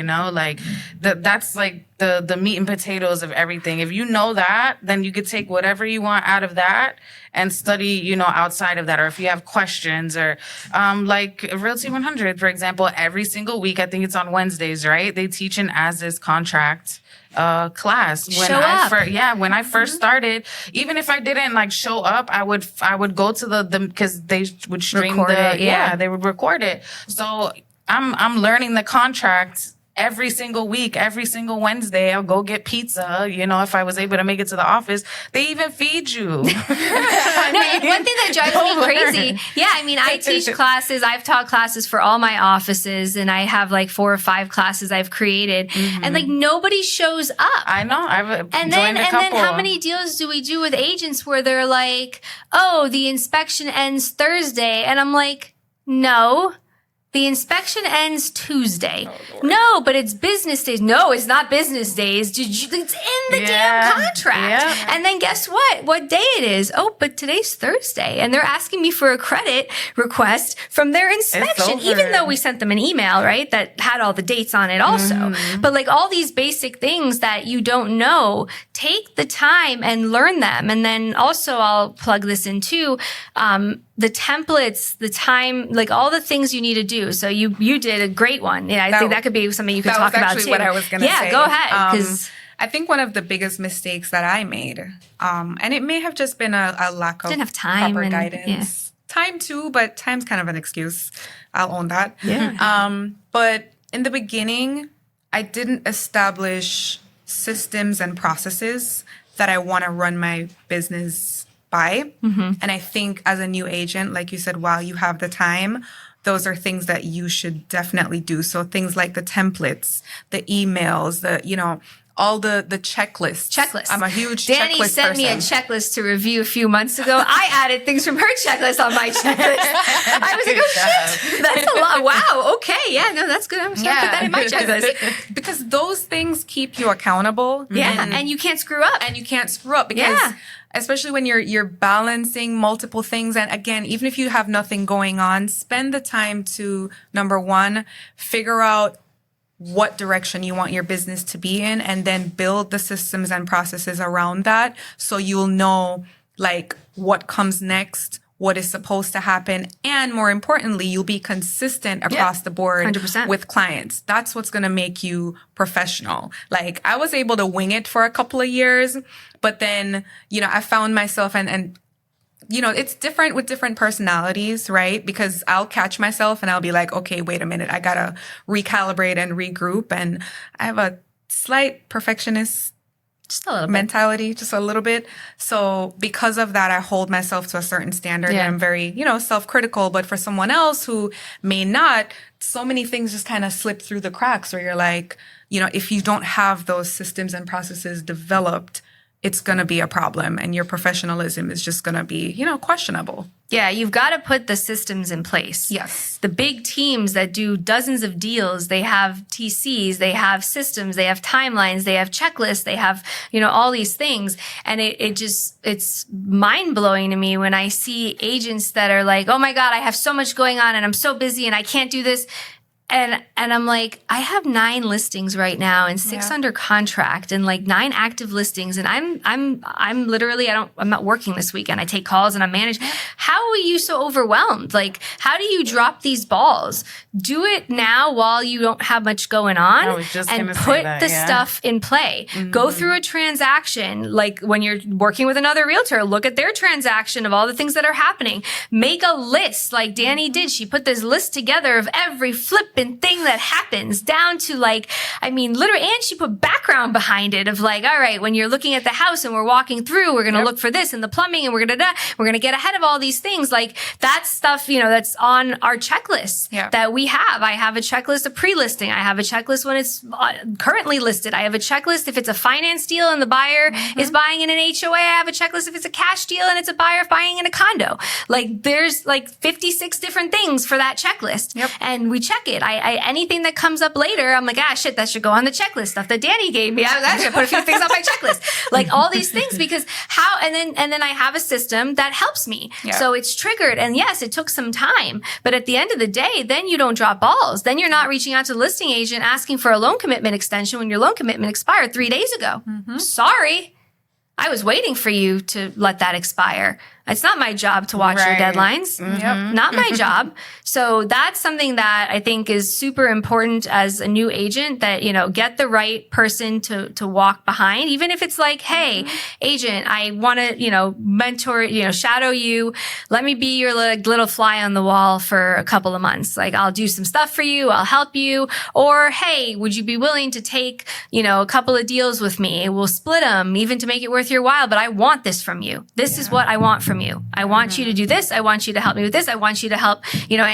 that's like the meat and potatoes of everything. If you know that, then you could take whatever you want out of that and study, outside of that. Or if you have questions or, like Realty 100, for example, every single week, I think it's on Wednesdays, right? They teach an as-is contract class. When I first started, even if I didn't show up, I would go to the because they would stream they would record it. So I'm learning the contract every single week, every single Wednesday. I'll go get pizza. If I was able to make it to the office, they even feed you. One thing that drives me crazy. Yeah, I teach classes. I've taught classes for all my offices, and I have 4 or 5 classes I've created, and nobody shows up. I know. And then how many deals do we do with agents where they're like, "Oh, the inspection ends Thursday," and I'm like, "No. The inspection ends Tuesday." No, but it's business days. No, it's not business days. It's in the damn contract. Yeah. And then guess what? What day it is? Oh, but today's Thursday. And they're asking me for a credit request from their inspection, even though we sent them an email, right? That had all the dates on it also. But all these basic things that you don't know take the time and learn them. And then also I'll plug this in too. The templates, the time, like all the things you need to do. So you did a great one. Yeah, I think that could be something you could talk about too. That was actually what I was going to say. Yeah, go ahead. Because I think one of the biggest mistakes that I made, and it may have just been a lack of didn't have time proper and, guidance. yeah. Time too, but time's kind of an excuse. I'll own that. Yeah. But in the beginning, I didn't establish systems and processes that I want to run my business by. And I think as a new agent, like you said, while you have the time, those are things that you should definitely do. So things like the templates, the emails, all the checklists. Checklist. I'm a huge Danny checklist sent me a person. checklist to review a few months ago. I added things from her checklist on my checklist. I was like, oh shit, that's a lot. Wow. Okay. Yeah. No, that's good. I'm just gonna put that in my checklist. Because those things keep you accountable. Yeah. And you can't screw up. And you can't screw up because especially when you're balancing multiple things. And again, even if you have nothing going on, spend the time to, number one, figure out what direction you want your business to be in, and then build the systems and processes around that. So you'll know like what comes next, what is supposed to happen. And more importantly, you'll be consistent across the board 100%. with clients. That's what's going to make you professional. Like I was able to wing it for a couple of years, but then, I found myself and it's different with different personalities, right? Because I'll catch myself and I'll be like, okay, wait a minute. I got to recalibrate and regroup. And I have a slight perfectionist Just a little bit. mentality, just a little bit. So because of that, I hold myself to a certain standard and I'm very, self-critical. But for someone else who may not, so many things just kind of slip through the cracks where you're like, if you don't have those systems and processes developed, it's going to be a problem and your professionalism is just going to be, questionable. Yeah, you've got to put the systems in place. Yes. The big teams that do dozens of deals, they have TCs, they have systems, they have timelines, they have checklists, they have, all these things. And it's mind blowing to me when I see agents that are like, oh my God, I have so much going on and I'm so busy and I can't do this. And I'm like, I have 9 listings right now and 6 under contract and like 9 active listings. And I'm literally, I'm not working this weekend. I take calls and I'm managing. How are you so overwhelmed? Like, how do you drop these balls? Do it now while you don't have much going on I was just and gonna say put that, the stuff in play. Go through a transaction. Like when you're working with another realtor, look at their transaction of all the things that are happening. Make a list like Danny did. She put this list together of every flip and thing that happens down to literally, and she put background behind it of like, all right, when you're looking at the house and we're walking through, we're going to look for this and the plumbing and we're going to get ahead of all these things. Like that's stuff, that's on our checklist that we have. I have a checklist of pre-listing. I have a checklist when it's currently listed. I have a checklist if it's a finance deal and the buyer is buying in an HOA. I have a checklist if it's a cash deal and it's a buyer buying in a condo. Like there's like 56 different things for that checklist and we check it. I anything that comes up later, I'm like, shit, that should go on the checklist. Stuff that Danny gave me, I should put a few things on my checklist. Like all these things because and then I have a system that helps me. So it's triggered. And yes, it took some time, but at the end of the day, then you don't drop balls. Then you're not reaching out to the listing agent asking for a loan commitment extension when your loan commitment expired 3 days ago. Sorry. I was waiting for you to let that expire. It's not my job to watch your deadlines. Not my job. So that's something that I think is super important as a new agent that, get the right person to walk behind. Even if it's like, hey, agent, I want to, mentor, shadow you. Let me be your little fly on the wall for a couple of months. Like I'll do some stuff for you. I'll help you. Or, hey, would you be willing to take, a couple of deals with me? We'll split them even to make it worth your while. But I want this from you. This is what I want from you. I want you to do this. I want you to help me with this. I want you to help,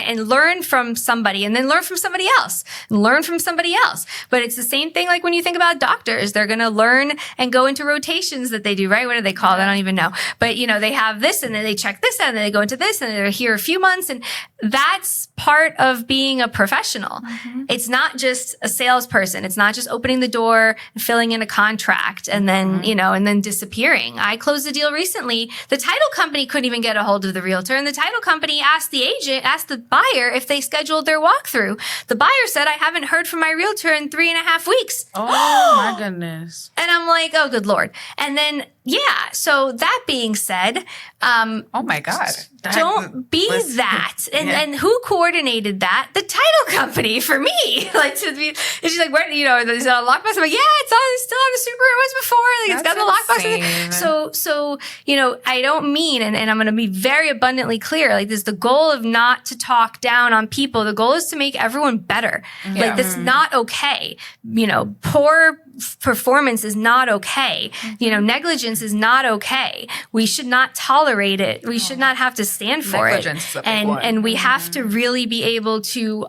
and learn from somebody and then learn from somebody else and learn from somebody else. But it's the same thing like when you think about doctors, they're going to learn and go into rotations that they do, right? What do they call it? I don't even know. But, they have this and then they check this and then they go into this and they're here a few months. And that's part of being a professional. It's not just a salesperson. It's not just opening the door and filling in a contract and then, and then disappearing. I closed a deal recently. The title company company couldn't even get a hold of the realtor, and the title company asked the buyer if they scheduled their walkthrough. The buyer said, I haven't heard from my realtor in 3.5 weeks. Oh my goodness. And I'm like, oh, good Lord. And then, yeah. So that being said, Oh my God. don't be that. And who coordinated that? The title company for me. Like to be, and she's like, where, you know, is it on lockbox? I'm like, yeah, it's still on the super it was before. Like it's got the lockbox in it. So, you know, I don't mean, and I'm going to be very abundantly clear, like this, the goal of not to talk down on people. The goal is to make everyone better. Like that's not okay. You know, poor performance is not okay. You know, negligence is not okay. We should not tolerate it. We should not have to stand for it. Negligence is a big one. And we have to really be able to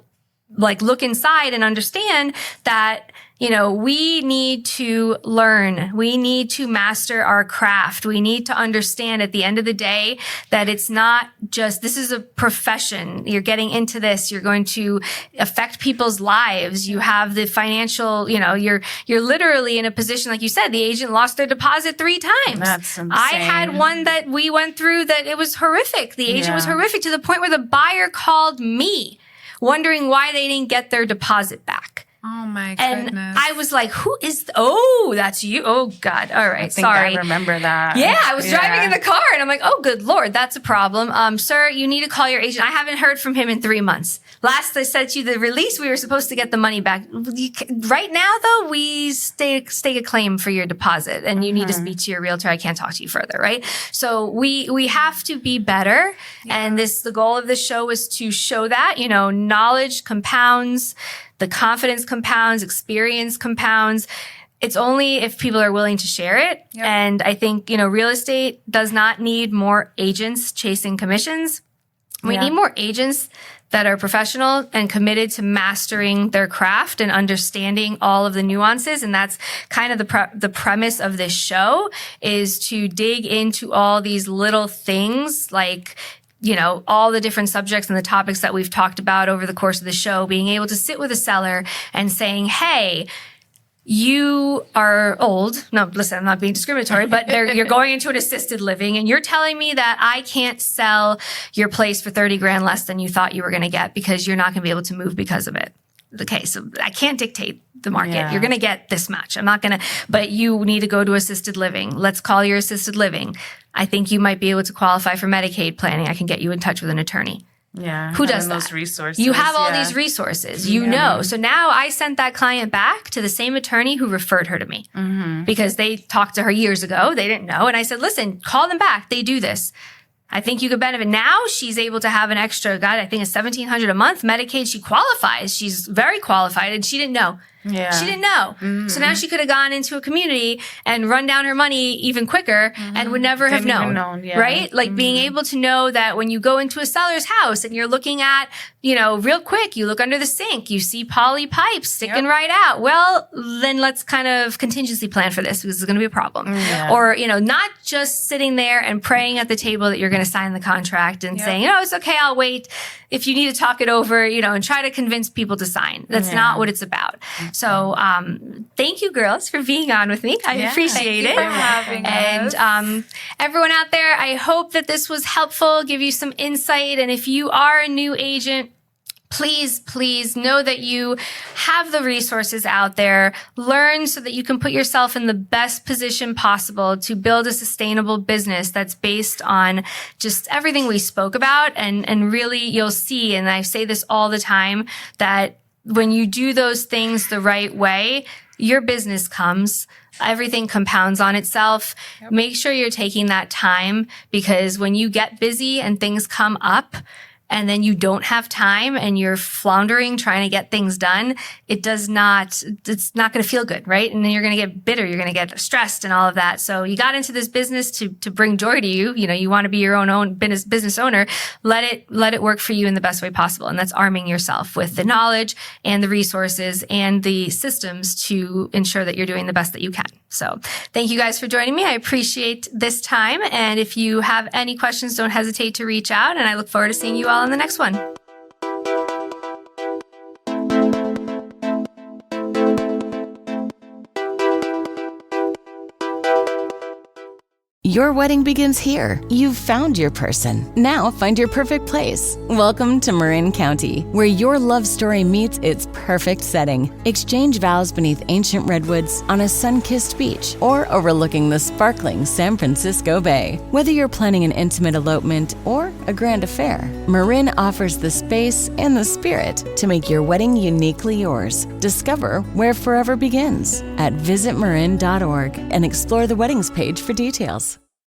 like look inside and understand that, you know, we need to learn. We need to master our craft. We need to understand at the end of the day that it's not just, this is a profession. You're getting into this. You're going to affect people's lives. You have the financial, you know, you're literally in a position, like you said, the agent lost their deposit 3 times. That's insane. I had one that we went through that it was horrific. The agent was horrific to the point where the buyer called me wondering why they didn't get their deposit back. Oh my goodness. And I was like, who is, oh, that's you. Oh God. All right. Sorry. I remember that. Yeah. I was driving in the car and I'm like, oh, good Lord, that's a problem. Sir, you need to call your agent. I haven't heard from him in 3 months. Last I said to you, the release, we were supposed to get the money back. Right now though, we stake a claim for your deposit and you need to speak to your realtor. I can't talk to you further. Right. So we have to be better. And the goal of this show is to show that, you know, knowledge compounds. The confidence compounds, experience compounds. It's only if people are willing to share it. Yep. And I think, you know, real estate does not need more agents chasing commissions. We need more agents that are professional and committed to mastering their craft and understanding all of the nuances. And that's kind of the premise of this show, is to dig into all these little things like, you know, all the different subjects and the topics that we've talked about over the course of the show, being able to sit with a seller and saying, hey, you are old. No, listen, I'm not being discriminatory, but you're going into an assisted living and you're telling me that I can't sell your place for 30 grand less than you thought you were going to get because you're not going to be able to move because of it. Okay, so I can't dictate the market. Yeah. You're going to get this much. I'm not going to, but you need to go to assisted living. Let's call your assisted living. I think you might be able to qualify for Medicaid planning. I can get you in touch with an attorney. Yeah. Who does that? Those resources. You have all these resources, you know. So now I sent that client back to the same attorney who referred her to me because they talked to her years ago. They didn't know. And I said, listen, call them back. They do this. I think you could benefit. Now she's able to have an extra, God, I think it's $1,700 a month. Medicaid, she qualifies. She's very qualified and she didn't know. Yeah. She didn't know. So now she could have gone into a community and run down her money even quicker and would never have known. Right? Like being able to know that when you go into a seller's house and you're looking at, you know, real quick, you look under the sink, you see poly pipes sticking right out. Well, then let's kind of contingency plan for this because it's going to be a problem. Or, you know, not just sitting there and praying at the table that you're going to sign the contract and saying, you know, it's okay, I'll wait. If you need to talk it over, you know, and try to convince people to sign. That's not what it's about. So, thank you girls for being on with me. I appreciate it. Thank you for having us. And, everyone out there, I hope that this was helpful, give you some insight. And if you are a new agent, please know that you have the resources out there. Learn so that you can put yourself in the best position possible to build a sustainable business that's based on just everything we spoke about. And really you'll see, and I say this all the time, that when you do those things the right way, your business comes. Everything compounds on itself. Make sure you're taking that time, because when you get busy and things come up, and then you don't have time and you're floundering trying to get things done, it's not going to feel good, right? And then you're going to get bitter, you're going to get stressed and all of that. So you got into this business to bring joy to you. You know, you want to be your own business owner. Let it work for you in the best way possible. And that's arming yourself with the knowledge and the resources and the systems to ensure that you're doing the best that you can. So thank you guys for joining me. I appreciate this time. And if you have any questions, don't hesitate to reach out. And I look forward to seeing you all in the next one. Your wedding begins here. You've found your person. Now find your perfect place. Welcome to Marin County, where your love story meets its perfect setting. Exchange vows beneath ancient redwoods on a sun-kissed beach or overlooking the sparkling San Francisco Bay. Whether you're planning an intimate elopement or a grand affair, Marin offers the space and the spirit to make your wedding uniquely yours. Discover where forever begins at visitmarin.org and explore the weddings page for details.